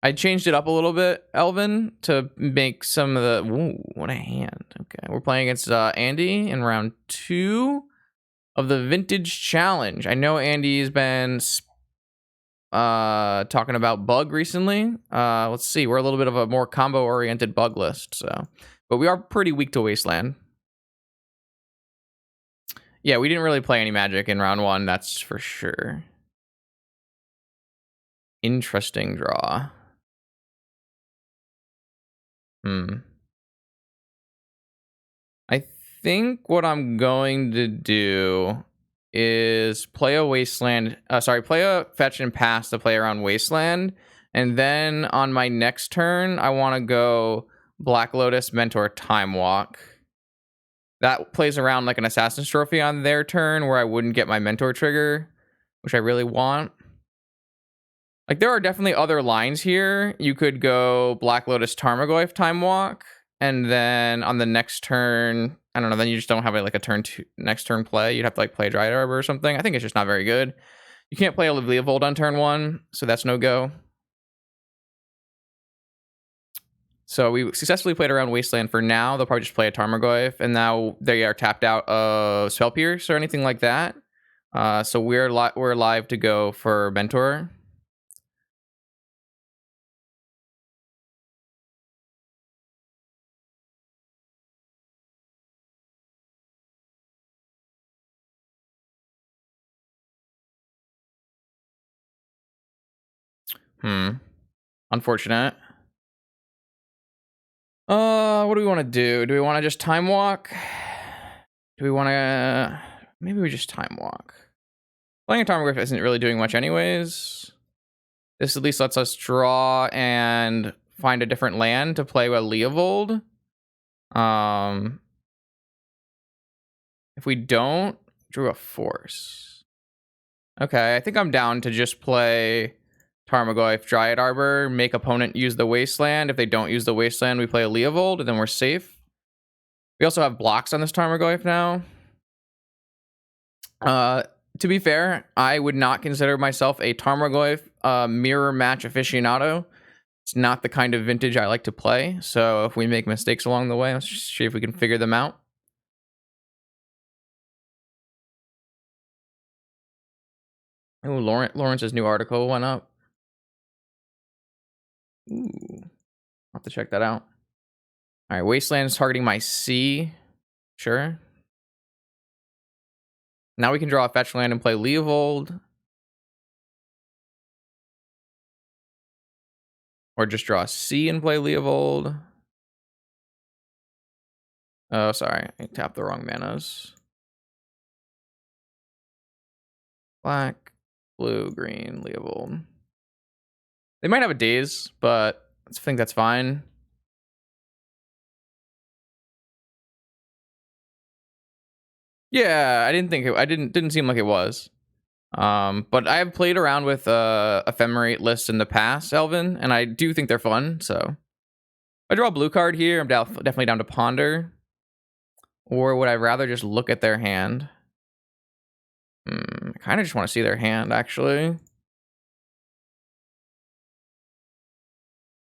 I changed it up a little bit, Elvin, to make some of the... Ooh, what a hand. Okay, we're playing against Andy in round 2 of the Vintage Challenge. I know Andy's been talking about bug recently. Let's see, we're a little bit of a more combo-oriented bug list, so... But we are pretty weak to Wasteland. Yeah, we didn't really play any Magic in round 1, that's for sure. Interesting draw. I think what I'm going to do is play a Wasteland... play a Fetch and Pass to play around Wasteland. And then on my next turn, I want to go Black Lotus, Mentor, Time Walk. That plays around like an Assassin's Trophy on their turn where I wouldn't get my Mentor trigger, which I really want. Like, there are definitely other lines here. You could go Black Lotus, Tarmogoyf, Time Walk, and then on the next turn, I don't know, then you just don't have like a next turn play. You'd have to like play Dryad Arbor or something. I think it's just not very good. You can't play a Leovold on turn 1, so that's no go. So we successfully played around Wasteland for now. They'll probably just play a Tarmogoyf, and now they are tapped out of Spell Pierce or anything like that. So we're live to go for Mentor. Unfortunate. What do we want to do? Do we want to just Time Walk? Do we want to... Maybe we just Time Walk. Playing a Tarmogoyf isn't really doing much anyways. This at least lets us draw and find a different land to play with Leovold. If we don't, drew a Force. Okay, I think I'm down to just play Tarmogoyf, Dryad Arbor, make opponent use the Wasteland. If they don't use the Wasteland, we play a Leovold, and then we're safe. We also have blocks on this Tarmogoyf now. To be fair, I would not consider myself a Tarmogoyf mirror match aficionado. It's not the kind of vintage I like to play, so if we make mistakes along the way, let's just see if we can figure them out. Oh, Lawrence's new article went up. Ooh, I'll have to check that out. All right, Wasteland is targeting my C. Sure. Now we can draw a fetch land and play Leovold. Or just draw a C and play Leovold. Oh, sorry. I tapped the wrong manas. Black, blue, green, Leovold. They might have a Daze, but I think that's fine. Yeah, I didn't think it... didn't seem like it was. But I have played around with Ephemerate lists in the past, Elvin, and I do think they're fun, so... If I draw a blue card here, I'm definitely down to Ponder. Or would I rather just look at their hand? I kind of just want to see their hand, actually.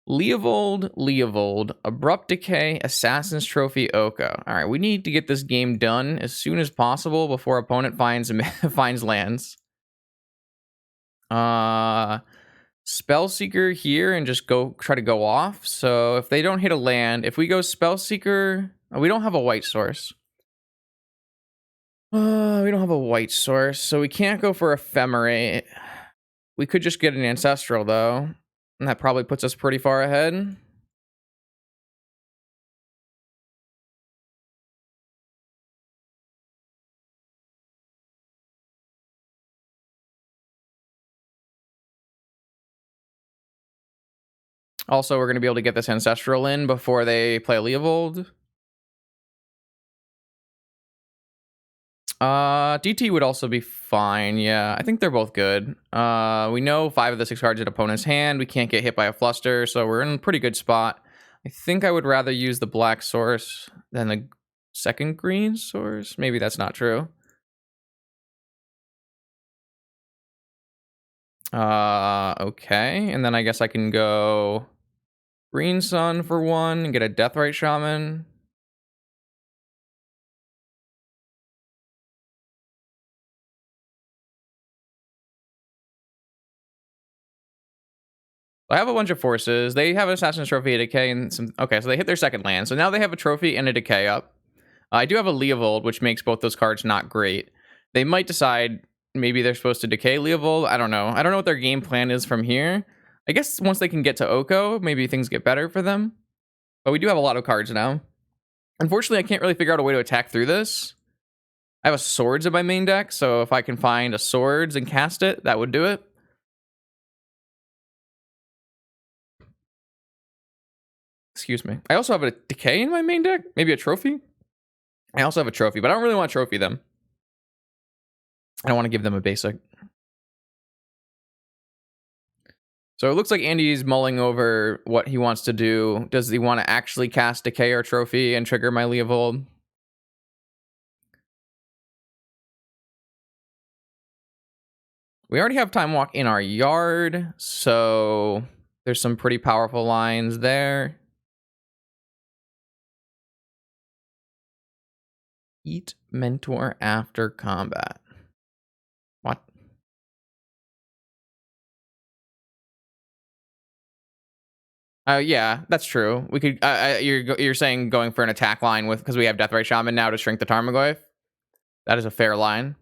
Leovold, Abrupt Decay, Assassin's Trophy, Oka. All right, we need to get this game done as soon as possible before opponent finds lands. Spellseeker here and just try to go off. So if they don't hit a land, if we go Spellseeker, we don't have a white source. We don't have a white source, so we can't go for Ephemerate. We could just get an Ancestral, though. And that probably puts us pretty far ahead. Also, we're going to be able to get this Ancestral in before they play Leovold. DT would also be fine. Yeah, I think they're both good. We know 5 of the 6 cards in opponent's hand. We can't get hit by a Fluster, so we're in a pretty good spot. I think I would rather use the black source than the second green source. Maybe that's not true. Okay. And then I guess I can go Green Sun for one and get a Deathrite Shaman. I have a bunch of forces. They have an Assassin's Trophy, a Decay, and some... Okay, so they hit their second land. So now they have a Trophy and a Decay up. I do have a Leovold, which makes both those cards not great. They might decide maybe they're supposed to Decay Leovold. I don't know. I don't know what their game plan is from here. I guess once they can get to Oko, maybe things get better for them. But we do have a lot of cards now. Unfortunately, I can't really figure out a way to attack through this. I have a Swords in my main deck, so if I can find a Swords and cast it, that would do it. Excuse me. I also have a Decay in my main deck. Maybe a Trophy. I also have a Trophy, but I don't really want to Trophy them. I don't want to give them a basic. So it looks like Andy's mulling over what he wants to do. Does he want to actually cast Decay or Trophy and trigger my Leovold? We already have Time Walk in our yard, so there's some pretty powerful lines there. Eat Mentor after combat. What? Yeah, that's true. We could. You're saying going for an attack line with, because we have Deathrite Shaman now to shrink the Tarmogoyf. That is a fair line.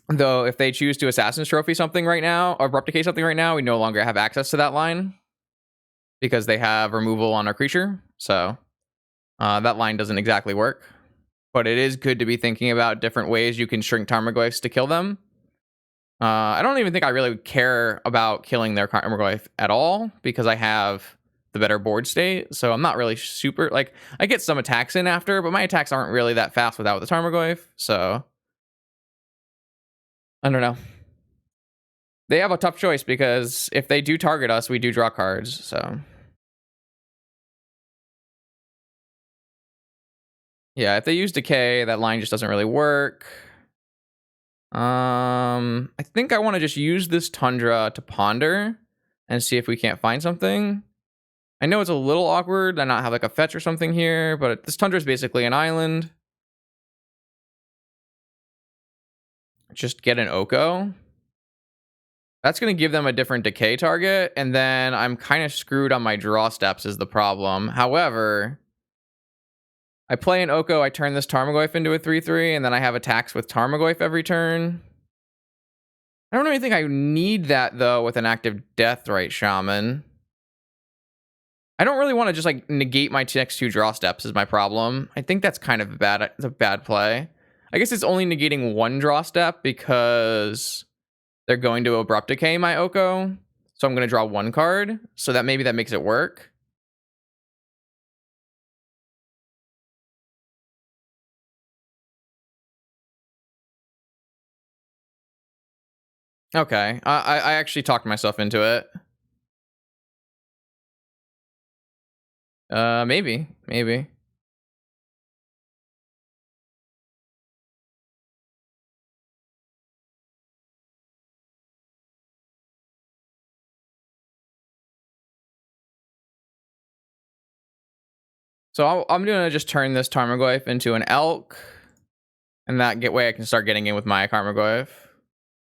Though, if they choose to Assassin's Trophy something right now, or Abrupt Decay something right now, we no longer have access to that line because they have removal on our creature. So that line doesn't exactly work. But it is good to be thinking about different ways you can shrink Tarmogoyfs to kill them. I don't even think I really care about killing their Tarmogoyf at all because I have the better board state. So I'm not really super, like, I get some attacks in after, but my attacks aren't really that fast without the Tarmogoyf. So I don't know. They have a tough choice because if they do target us, we do draw cards. So yeah, if they use Decay, that line just doesn't really work. I think I want to just use this Tundra to ponder and see if we can't find something. I know it's a little awkward to not have like a fetch or something here, but this Tundra is basically an island. Just get an Oko. That's going to give them a different Decay target, and then I'm kind of screwed on my draw steps is the problem. However, I play an Oko, I turn this Tarmogoyf into a 3/3, and then I have attacks with Tarmogoyf every turn. I don't really think I need that, though, with an active Deathrite Shaman. I don't really want to just, like, negate my next two draw steps is my problem. I think that's kind of a bad play. I guess it's only negating one draw step because they're going to Abrupt Decay my Oko. So I'm going to draw one card. So that maybe that makes it work. Okay. I actually talked myself into it. Maybe. So I'm going to just turn this Tarmogoyf into an Elk. And that way I can start getting in with my Tarmogoyf.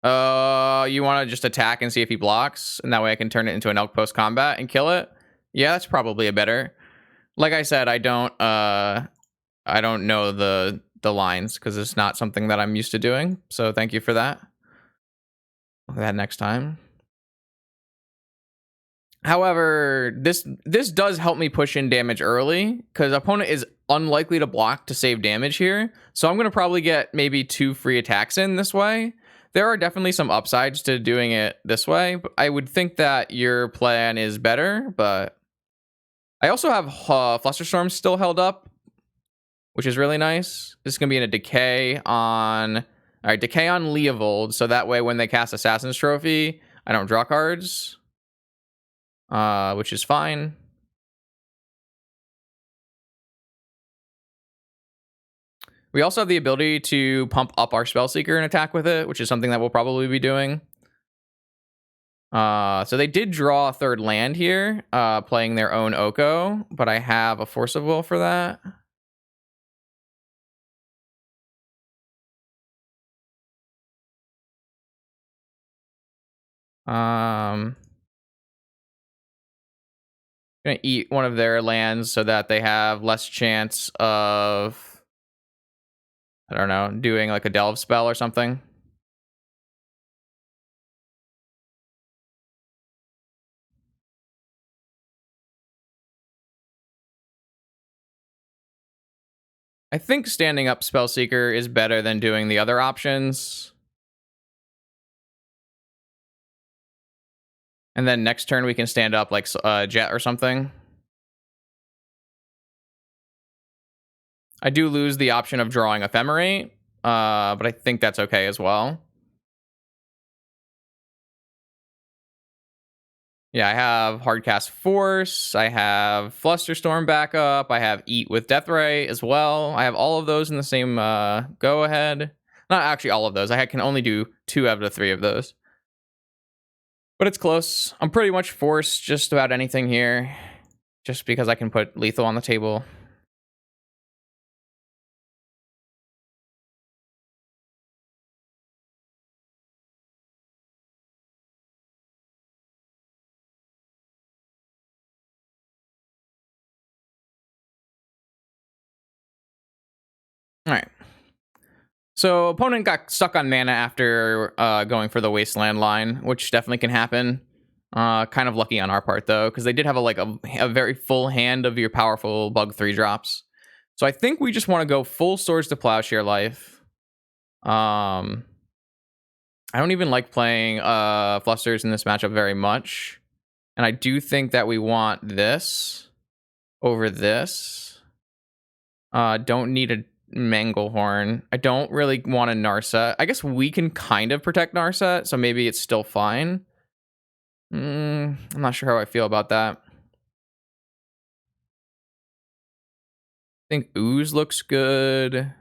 You want to just attack and see if he blocks? And that way I can turn it into an Elk post-combat and kill it? Yeah, that's probably a better. Like I said, I don't know the lines because it's not something that I'm used to doing. So thank you for that. Look at that next time. However, this does help me push in damage early because opponent is unlikely to block to save damage here. So I'm going to probably get maybe 2 free attacks in this way. There are definitely some upsides to doing it this way. But I would think that your plan is better, but I also have Flusterstorm still held up, which is really nice. This is going to be in a Decay on... All right, Decay on Leovold. So that way when they cast Assassin's Trophy, I don't draw cards. Which is fine. We also have the ability to pump up our Spellseeker and attack with it, which is something that we'll probably be doing. So they did draw a third land here, playing their own Oko, but I have a Force of Will for that. Gonna eat one of their lands so that they have less chance of, I don't know, doing like a delve spell or something. I think standing up Spellseeker is better than doing the other options. And then next turn we can stand up like Jet or something. I do lose the option of drawing Ephemerate, but I think that's okay as well. Yeah, I have Hardcast Force, I have Flusterstorm backup, I have Eat with Deathray as well. I have all of those in the same go-ahead. Not actually all of those. I can only do 2 out of the 3 of those. But it's close. I'm pretty much forced just about anything here, just because I can put lethal on the table. All right. So opponent got stuck on mana after going for the Wasteland line, which definitely can happen. Kind of lucky on our part though, because they did have a very full hand of your powerful bug 3-drops. So I think we just want to go full Swords to Plowshare Life. I don't even like playing Flusters in this matchup very much, and I do think that we want this over this. Don't need a Manglehorn. I don't really want a Narset. I guess we can kind of protect Narset, so maybe it's still fine. I'm not sure how I feel about that. I think Ooze looks good. I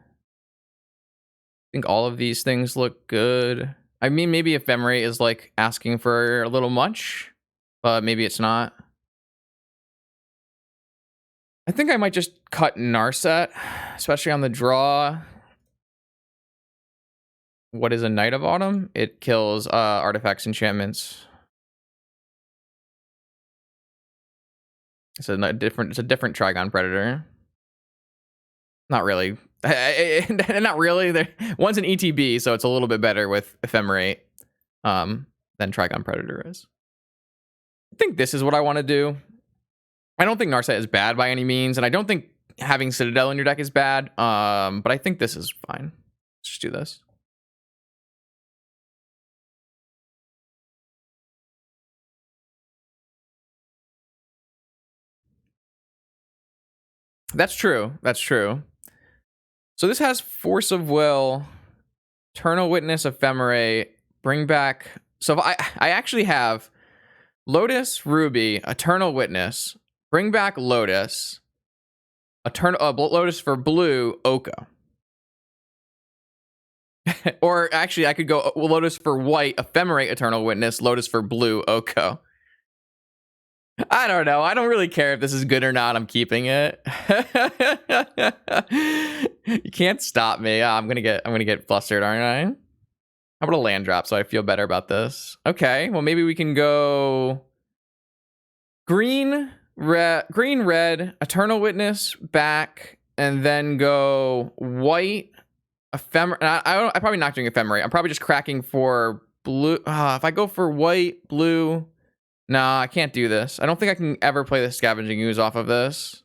think all of these things look good. I mean, maybe Ephemerate is like asking for a little much, but maybe it's not. I think I might just cut Narset, especially on the draw. What is a Knight of Autumn? It kills artifacts, enchantments. It's a different Trigon Predator. Not really. Not really. One's an ETB, so it's a little bit better with Ephemerate than Trigon Predator is. I think this is what I want to do. I don't think Narset is bad by any means, and I don't think having Citadel in your deck is bad, but I think this is fine. Let's just do this. That's true. That's true. So this has Force of Will, Eternal Witness, Ephemerate, bring back... So if I actually have Lotus, Ruby, Eternal Witness, bring back Lotus, Lotus for blue, Oko. Or actually, I could go Lotus for white, Ephemerate, Eternal Witness, Lotus for blue, Oko. I don't know. I don't really care if this is good or not. I'm keeping it. You can't stop me. I'm gonna get flustered, aren't I? How about a land drop so I feel better about this? Okay, well maybe we can go green, red, Eternal Witness back, and then go white, Ephemerate. I'm probably not doing Ephemerate. I'm probably just cracking for blue. If I go for white, blue. Nah, I can't do this. I don't think I can ever play the Scavenging Ooze off of this.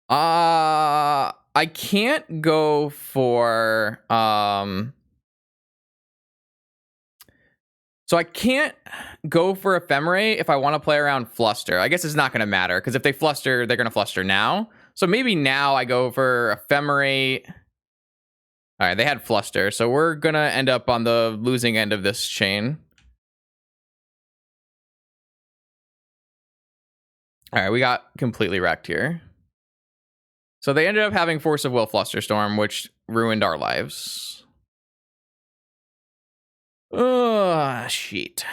I can't go for so I can't go for Ephemerate if I want to play around Fluster. I guess it's not going to matter, because if they fluster, they're going to fluster now. So maybe now I go for Ephemerate. All right, they had Fluster, so we're gonna end up on the losing end of this chain. All right, we got completely wrecked here. So they ended up having Force of Will Flusterstorm, which ruined our lives. Oh, shit.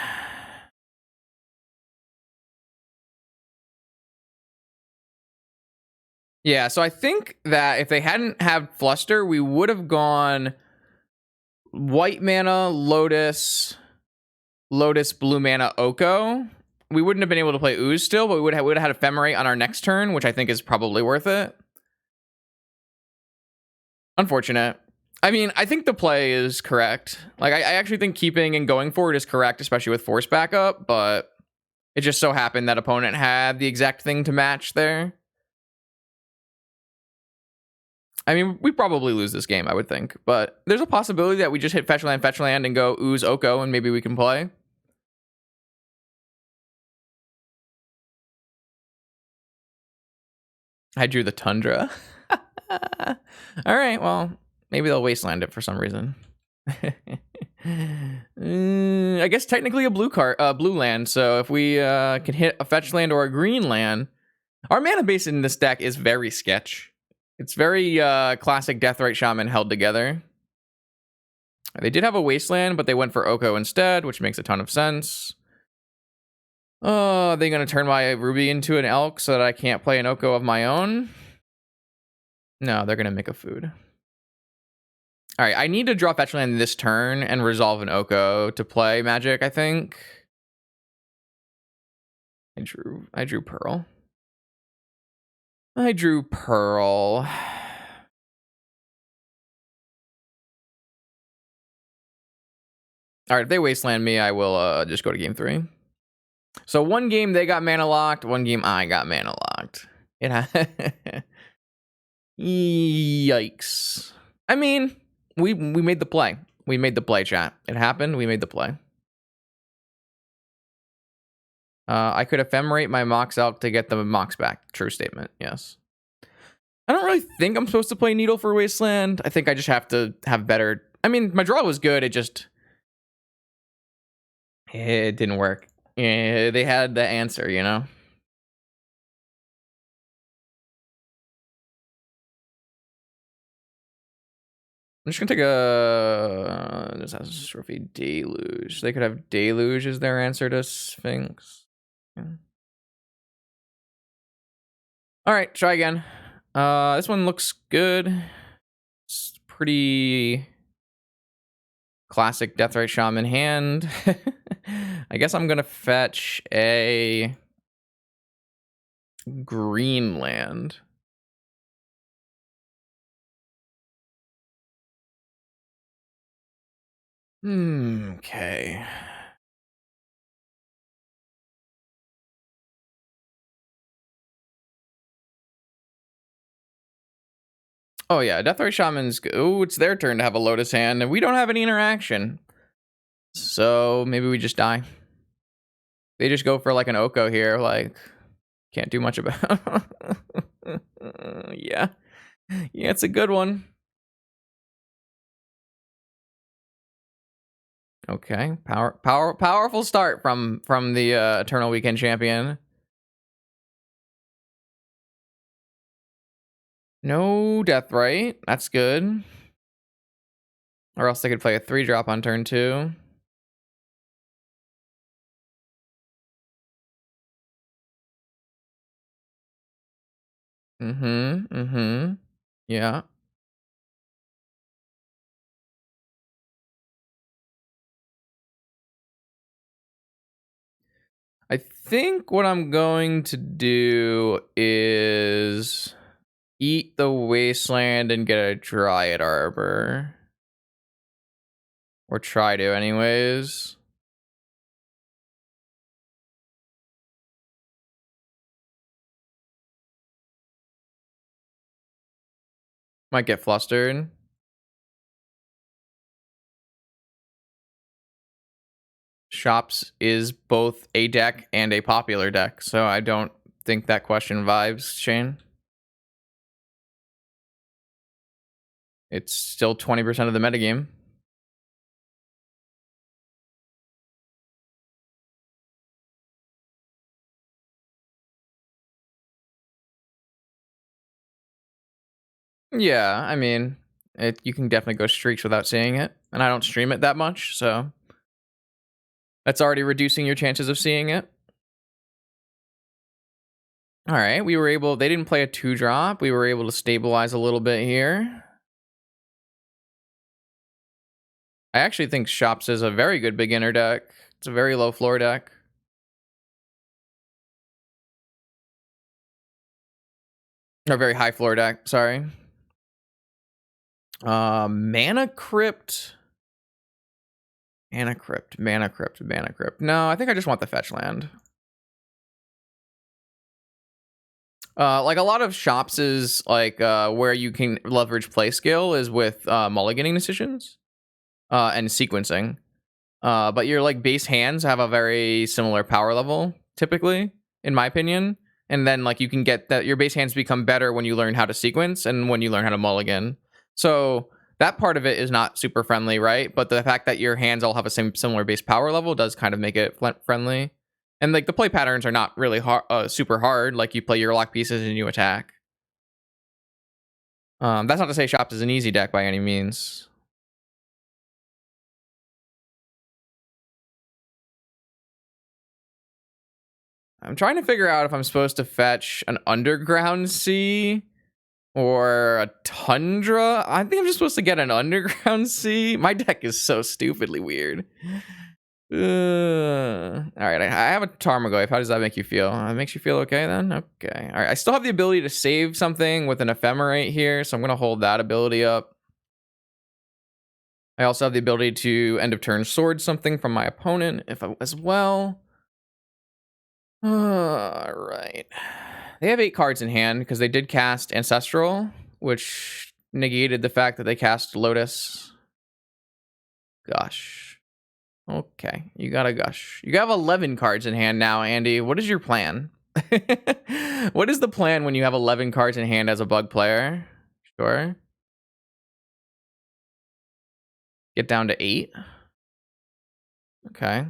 Yeah, so I think that if they hadn't had Fluster, we would have gone white mana, Lotus, blue mana, Oko. We wouldn't have been able to play Ooze still, but we would have had Ephemerate on our next turn, which I think is probably worth it. Unfortunate. I mean, I think the play is correct. Like, I actually think keeping and going for it is correct, especially with force backup, but it just so happened that opponent had the exact thing to match there. I mean, we probably lose this game, I would think, but there's a possibility that we just hit fetch land, and go Ooze Oko, and maybe we can play. I drew the Tundra. All right, well, maybe they'll wasteland it for some reason. I guess technically a blue land. So if we can hit a fetch land or a green land, our mana base in this deck is very sketch. It's very classic Deathrite Shaman held together. They did have a wasteland, but they went for Oko instead, which makes a ton of sense. Oh, are they going to turn my Ruby into an elk so that I can't play an Oko of my own? No, they're going to make a food. All right, I need to draw fetch land this turn and resolve an Oko to play Magic, I think. I drew Pearl. I drew Pearl. All right, if they wasteland me, I will just go to game 3. So one game they got mana locked, one game I got mana locked. Yikes. I mean, we made the play. We made the play, chat. It happened. We made the play. I could ephemerate my Mox Elk to get the Mox back. True statement. Yes. I don't really think I'm supposed to play Needle for Wasteland. I think I just have to have better. I mean, my draw was good. It didn't work. Yeah, they had the answer, you know? I'm just gonna take a Catastrophe Deluge. They could have Deluge as their answer to Sphinx. Yeah. All right, try again. This one looks good. It's pretty classic Deathrite Shaman hand. I guess I'm gonna fetch a green land. Okay. Oh yeah, Deathrite Shaman's. Oh, it's their turn to have a Lotus hand, and we don't have any interaction. So maybe we just die. They just go for like an Oko here, like can't do much about. Yeah, it's a good one. Okay, powerful start from the Eternal Weekend Champion. No Deathrite, that's good. Or else they could play a 3-drop on turn 2. Yeah. I think what I'm going to do is eat the Wasteland and get a Dryad Arbor. Or try to, anyways. Might get flustered. Shops is both a deck and a popular deck, so I don't think that question vibes, Shane. It's still 20% of the metagame. Yeah, I mean, you can definitely go streaks without seeing it, and I don't stream it that much, so that's already reducing your chances of seeing it. All right, they didn't play a 2-drop. We were able to stabilize a little bit here. I actually think Shops is a very good beginner deck. It's a very low floor deck. Or very high floor deck, sorry. Mana Crypt. Mana Crypt. No, I think I just want the fetch land. Like a lot of shops is like where you can leverage play skill is with mulliganing decisions and sequencing. But your like base hands have a very similar power level, typically, in my opinion. And then like you can get that your base hands become better when you learn how to sequence and when you learn how to mulligan. So that part of it is not super friendly, right? But the fact that your hands all have a similar base power level does kind of make it friendly. And like the play patterns are not really super hard. Like you play your lock pieces and you attack. That's not to say Shops is an easy deck by any means. I'm trying to figure out if I'm supposed to fetch an Underground Sea or a Tundra. I think I'm just supposed to get an Underground Sea. My deck is so stupidly weird. All right, I have a Tarmogoyf. How does that make you feel? It makes you feel okay then? Okay. All right, I still have the ability to save something with an Ephemerate here, so I'm going to hold that ability up. I also have the ability to end of turn sword something from my opponent as well. All right. They have 8 cards in hand because they did cast Ancestral, which negated the fact that they cast Lotus. Gosh. Okay, you got a gush. You have 11 cards in hand now, Andy. What is your plan? What is the plan when you have 11 cards in hand as a bug player? Sure. Get down to 8. Okay.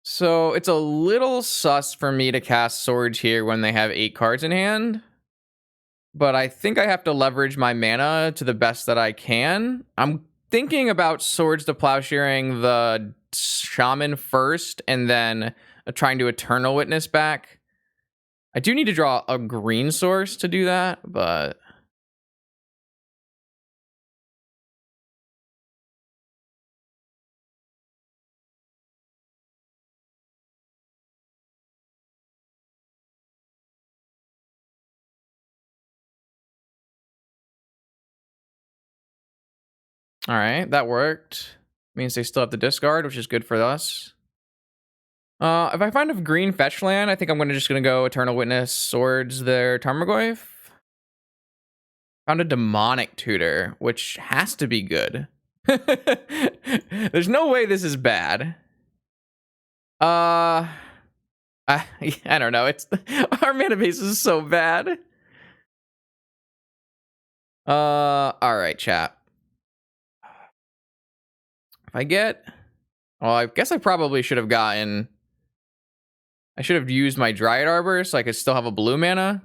So it's a little sus for me to cast Swords here when they have 8 cards in hand. But I think I have to leverage my mana to the best that I can. I'm thinking about Swords to Plowsharing the Shaman first and then trying to Eternal Witness back. I do need to draw a green source to do that, but... All right, that worked. Means they still have the discard, which is good for us. If I find a green fetch land, I think I'm just gonna go Eternal Witness, Swords their Tarmogoyf. Found a Demonic Tutor, which has to be good. There's no way this is bad. I don't know. It's our mana base is so bad. All right, chat. If I get, well, I guess I probably should have gotten. I should have used my Dryad Arbor so I could still have a blue mana.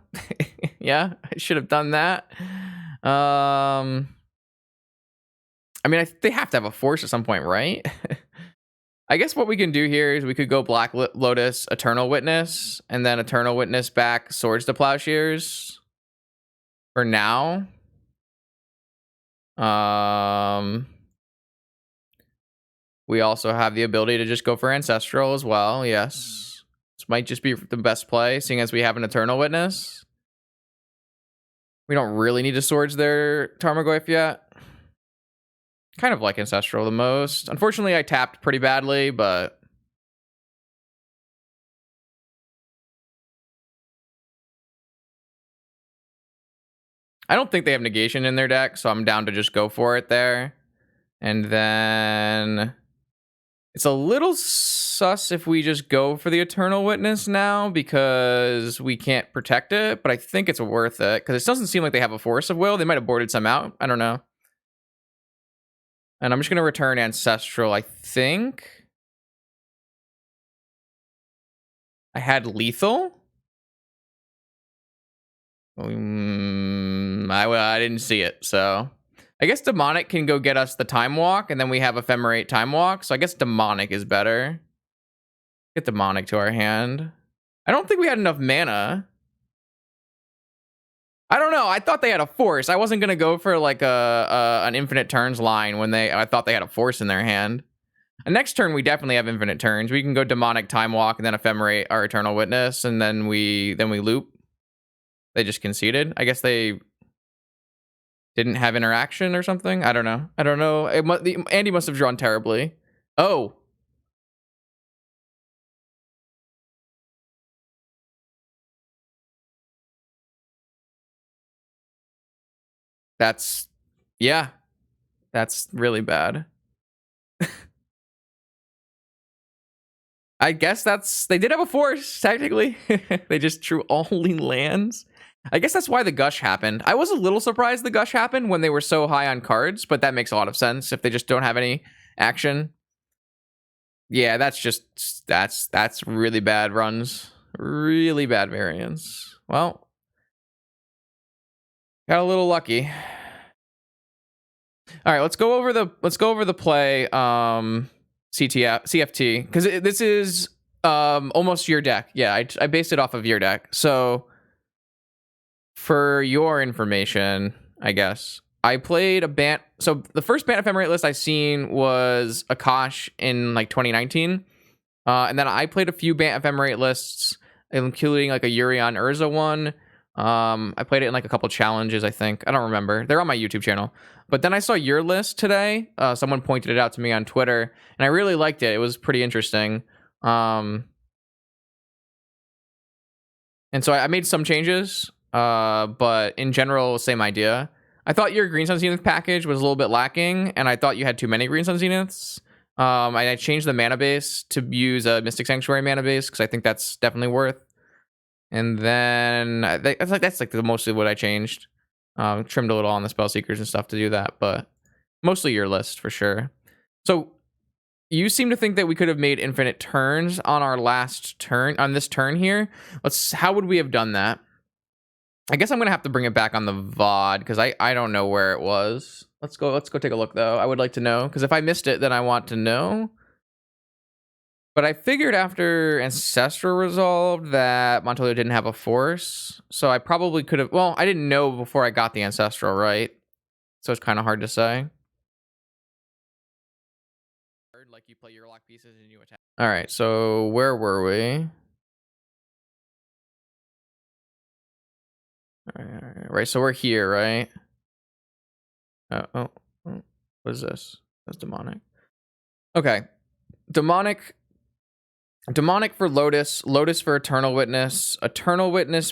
Yeah, I should have done that. I mean, they have to have a force at some point, right? I guess what we can do here is we could go Black Lotus, Eternal Witness, and then Eternal Witness back Swords to Plowshares for now. We also have the ability to just go for Ancestral as well. Yes. This might just be the best play, seeing as we have an Eternal Witness. We don't really need to Swords their Tarmogoyf yet. Kind of like Ancestral the most. Unfortunately, I tapped pretty badly, but... I don't think they have negation in their deck, so I'm down to just go for it there. And then It's a little sus if we just go for the Eternal Witness now because we can't protect it, but I think it's worth it because it doesn't seem like they have a Force of Will. They might have boarded some out. I don't know. And I'm just going to return Ancestral, I think. I had Lethal. I didn't see it, so... I guess Demonic can go get us the Time Walk, and then we have Ephemerate Time Walk, so I guess Demonic is better. Get Demonic to our hand. I don't think we had enough mana. I don't know. I thought they had a Force. I wasn't going to go for like an infinite turns line when I thought they had a Force in their hand. And next turn, we definitely have infinite turns. We can go Demonic, Time Walk, and then Ephemerate our Eternal Witness, and then we loop. They just conceded. I guess they didn't have interaction or something. I don't know. Andy must have drawn terribly. Oh. That's really bad. I guess they did have a Force, technically. They just drew only lands. I guess that's why the Gush happened. I was a little surprised the Gush happened when they were so high on cards, but that makes a lot of sense if they just don't have any action. Yeah, that's really bad runs. Really bad variance. Well, got a little lucky. All right, let's go over the play CFT because this is almost your deck. Yeah, I based it off of your deck. So for your information, I guess I played a Bant. So the first Bant Ephemerate list I seen was Akash in like 2019, and then I played a few Bant Ephemerate lists, including like a Yuri on Urza one. I played it in like a couple challenges, I think. I don't remember. They're on my YouTube channel. But then I saw your list today. Someone pointed it out to me on Twitter, and I really liked it. It was pretty interesting. And so I made some changes, but in general, same idea. I thought your Green Sun Zenith package was a little bit lacking, and I thought you had too many Green Sun Zeniths. I changed the mana base to use a Mystic Sanctuary mana base because I think that's definitely worth. And then that's like mostly what I changed. Trimmed a little on the spell seekers and stuff to do that, but mostly your list for sure. So you seem to think that we could have made infinite turns on our last turn, on this turn here. How would we have done that? I guess I'm gonna have to bring it back on the VOD because I don't know where it was. Let's go take a look though. I would like to know because if I missed it, then I want to know. But I figured after Ancestral resolved that Montolio didn't have a Force. So I probably could have... Well, I didn't know before I got the Ancestral, right? So it's kind of hard to say. Like you play your lock pieces and you attack. All right, so where were we? All right, so we're here, right? What is this? That's Demonic. Okay. Demonic for Lotus for Eternal Witness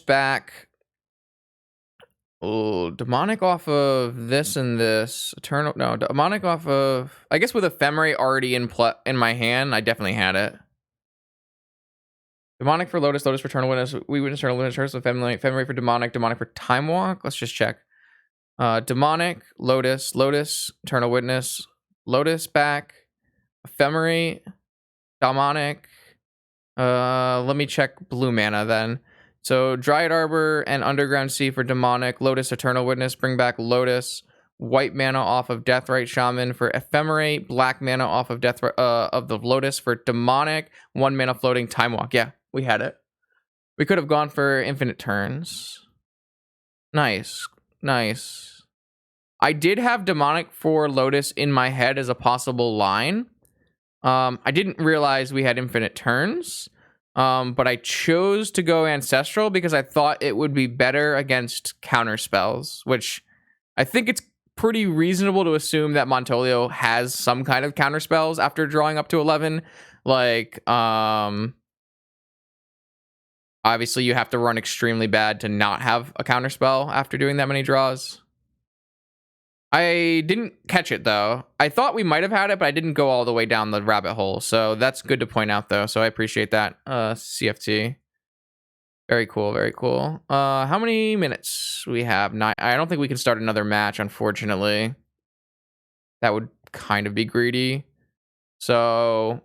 back. Oh, Demonic off of this and this. Demonic off of... I guess with Ephemerate already in my hand, I definitely had it. Demonic for Lotus for Eternal Witness. We witness Eternal Witness, Ephemerate for Demonic for Time Walk. Let's just check. Demonic, Lotus, Eternal Witness, Lotus back, Ephemerate, Demonic. Let me check blue mana then. So Dryad Arbor and Underground Sea for Demonic, Lotus, Eternal Witness, bring back Lotus, white mana off of Deathrite Shaman for Ephemerate, black mana off of of the Lotus for Demonic, 1 mana floating Time Walk. Yeah, we had it. We could have gone for infinite turns. Nice. I did have Demonic for Lotus in my head as a possible line. I didn't realize we had infinite turns. But I chose to go Ancestral because I thought it would be better against counter spells, which I think it's pretty reasonable to assume that Montolio has some kind of counter spells after drawing up to 11. Like, obviously you have to run extremely bad to not have a counter spell after doing that many draws. I didn't catch it though. I thought we might have had it, but I didn't go all the way down the rabbit hole. So that's good to point out though. So I appreciate that. CFT. Very cool, very cool. How many minutes we have? 9. I don't think we can start another match, unfortunately. That would kind of be greedy. So